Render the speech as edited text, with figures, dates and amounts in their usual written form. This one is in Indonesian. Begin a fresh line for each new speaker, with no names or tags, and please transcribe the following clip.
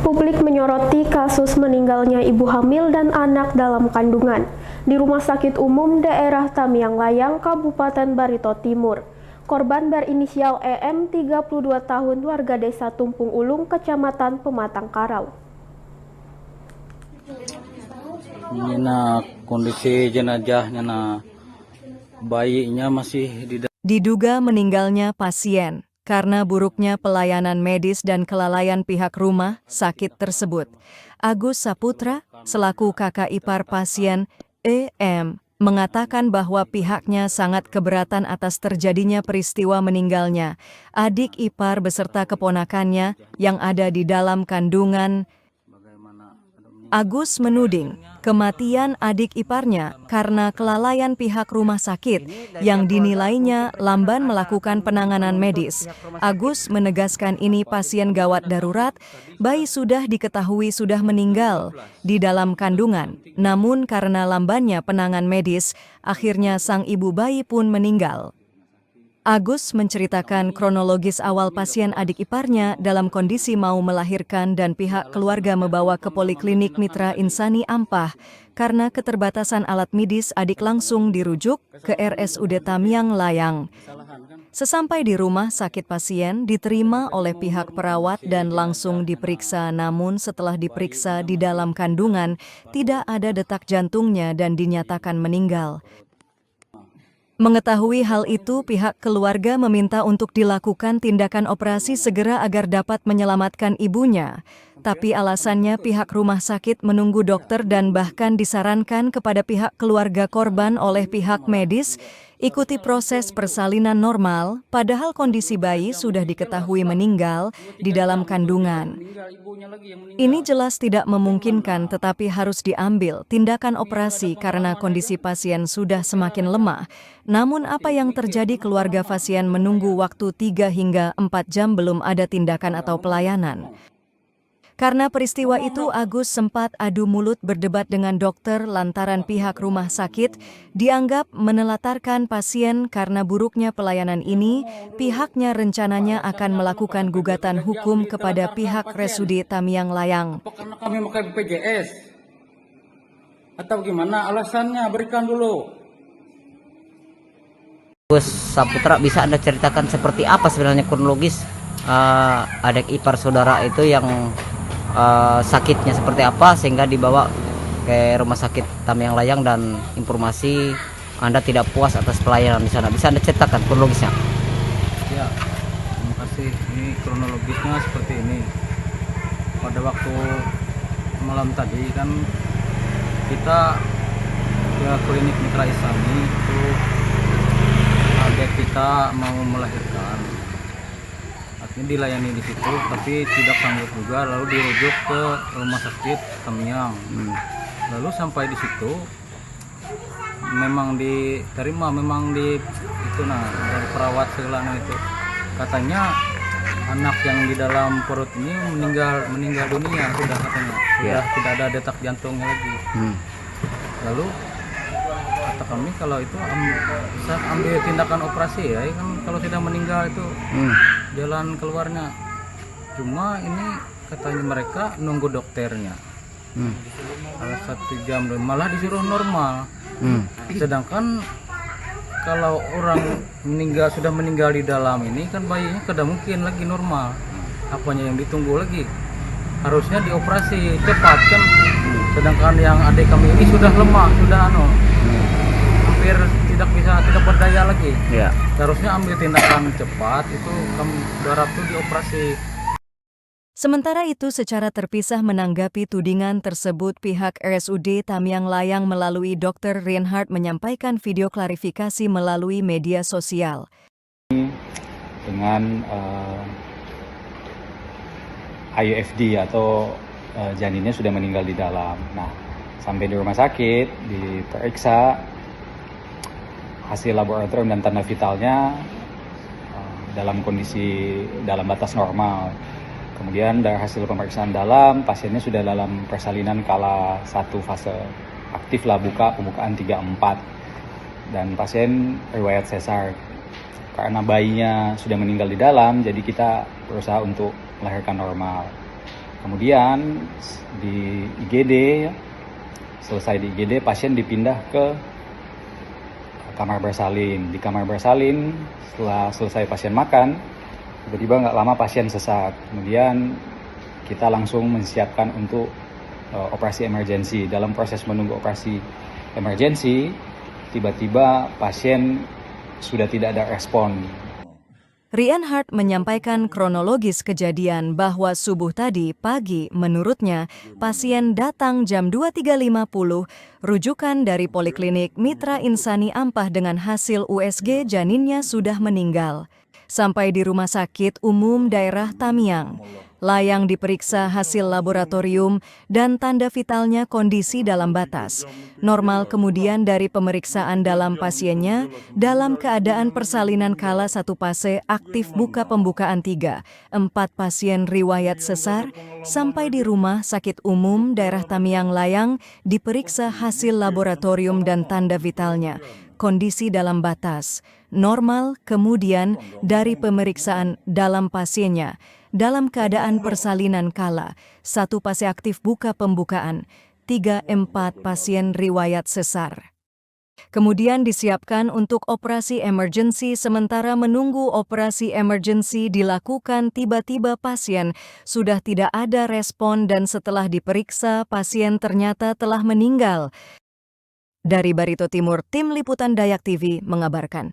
Publik menyoroti kasus meninggalnya ibu hamil dan anak dalam kandungan di Rumah Sakit Umum Daerah Tamiang Layang, Kabupaten Barito Timur. Korban berinisial EM, 32 tahun, warga Desa Tumpung Ulung, Kecamatan Pematang Karau.
Ini kondisi jenazahnya bayinya masih
diduga meninggalnya pasien karena buruknya pelayanan medis dan kelalaian pihak rumah sakit tersebut. Agus Saputra, selaku kakak ipar pasien EM, mengatakan bahwa pihaknya sangat keberatan atas terjadinya peristiwa meninggalnya adik ipar beserta keponakannya yang ada di dalam kandungan. Agus menuding kematian adik iparnya karena kelalaian pihak rumah sakit yang dinilainya lamban melakukan penanganan medis. Agus menegaskan ini pasien gawat darurat, bayi sudah diketahui sudah meninggal di dalam kandungan, namun karena lambannya penanganan medis, akhirnya sang ibu bayi pun meninggal. Agus menceritakan kronologis awal pasien adik iparnya dalam kondisi mau melahirkan dan pihak keluarga membawa ke Poliklinik Mitra Insani Ampah. Karena keterbatasan alat medis, adik langsung dirujuk ke RSUD Tamiang Layang. Sesampai di rumah sakit, pasien diterima oleh pihak perawat dan langsung diperiksa, namun setelah diperiksa di dalam kandungan tidak ada detak jantungnya dan dinyatakan meninggal. Mengetahui hal itu, pihak keluarga meminta untuk dilakukan tindakan operasi segera agar dapat menyelamatkan ibunya. Tapi alasannya pihak rumah sakit menunggu dokter dan bahkan disarankan kepada pihak keluarga korban oleh pihak medis ikuti proses persalinan normal, padahal kondisi bayi sudah diketahui meninggal di dalam kandungan. Ini jelas tidak memungkinkan, tetapi harus diambil tindakan operasi karena kondisi pasien sudah semakin lemah. Namun apa yang terjadi, keluarga pasien menunggu waktu 3 hingga 4 jam belum ada tindakan atau pelayanan. Karena peristiwa itu, Agus sempat adu mulut berdebat dengan dokter lantaran pihak rumah sakit dianggap menelatarkan pasien karena buruknya pelayanan ini. Pihaknya rencananya akan melakukan gugatan hukum kepada pihak RSUD Tamiang Layang.
Karena kami pakai BPJS atau gimana alasannya, berikan dulu.
Agus Saputra, bisa Anda ceritakan seperti apa sebenarnya kronologis adik ipar saudara itu yang sakitnya seperti apa sehingga dibawa ke rumah sakit Tamiang Layang, dan informasi Anda tidak puas atas pelayanan di sana? Bisa Anda ceritakan kronologisnya?
Ya, terima kasih. Ini kronologisnya seperti ini. Pada waktu malam tadi kan kita ke klinik Mitra Insani, itu adik kita mau melahirkan. Ini dilayani di situ, tapi tidak sanggup juga, lalu dirujuk ke rumah sakit Tamiang. Lalu sampai di situ, memang diterima, memang dari perawat segala itu, katanya anak yang di dalam perut ini meninggal dunia sudah, katanya sudah tidak ada detak jantungnya lagi. Lalu kata kami kalau itu bisa ambil tindakan operasi ya kan, kalau tidak meninggal itu jalan keluarnya. Cuma ini katanya mereka nunggu dokternya 1 jam, malah disuruh normal. Sedangkan kalau orang sudah meninggal di dalam ini kan bayinya tidak mungkin lagi normal. Apanya yang ditunggu lagi? Harusnya dioperasi cepat kan. Sedangkan yang adik kami ini sudah lemah, sudah hampir tidak berdaya lagi. Ya. Harusnya ambil tindakan cepat, itu kami berharap tuh dioperasi.
Sementara itu, secara terpisah menanggapi tudingan tersebut, pihak RSUD Tamiang Layang melalui Dr. Reinhardt menyampaikan video klarifikasi melalui media sosial.
Dengan IUFD atau janinnya sudah meninggal di dalam. Nah, sampai di rumah sakit diperiksa, hasil laboratorium dan tanda vitalnya dalam kondisi dalam batas normal. Kemudian dari hasil pemeriksaan dalam, pasiennya sudah dalam persalinan kala 1 fase aktif lah, pembukaan 3-4, dan pasien riwayat sesar. Karena bayinya sudah meninggal di dalam, jadi kita berusaha untuk melahirkan normal. Kemudian di IGD, selesai di IGD, pasien dipindah ke kamar bersalin. Di kamar bersalin, setelah selesai pasien makan, tiba-tiba nggak lama pasien sesak. Kemudian kita langsung menyiapkan untuk operasi emergensi. Dalam proses menunggu operasi emergensi, tiba-tiba pasien sudah tidak ada respon.
Rian Hart menyampaikan kronologis kejadian bahwa subuh tadi pagi menurutnya pasien datang jam 23.50 rujukan dari Poliklinik Mitra Insani Ampah dengan hasil USG janinnya sudah meninggal. Sampai di Rumah Sakit Umum Daerah Tamiang, Layang diperiksa hasil laboratorium dan tanda vitalnya kondisi dalam batas. Normal kemudian dari pemeriksaan dalam pasiennya dalam keadaan persalinan kala 1 fase aktif buka pembukaan 3, 4 pasien riwayat sesar, sampai di Rumah Sakit Umum Daerah Tamiang Layang diperiksa hasil laboratorium dan tanda vitalnya. Kondisi dalam batas, normal kemudian dari pemeriksaan dalam pasiennya, dalam keadaan persalinan kala, 1 fase aktif buka pembukaan, 3, 4 pasien riwayat sesar. Kemudian disiapkan untuk operasi emergency sementara menunggu operasi emergency dilakukan tiba-tiba pasien sudah tidak ada respon dan setelah diperiksa pasien ternyata telah meninggal. Dari Barito Timur, Tim Liputan Dayak TV mengabarkan.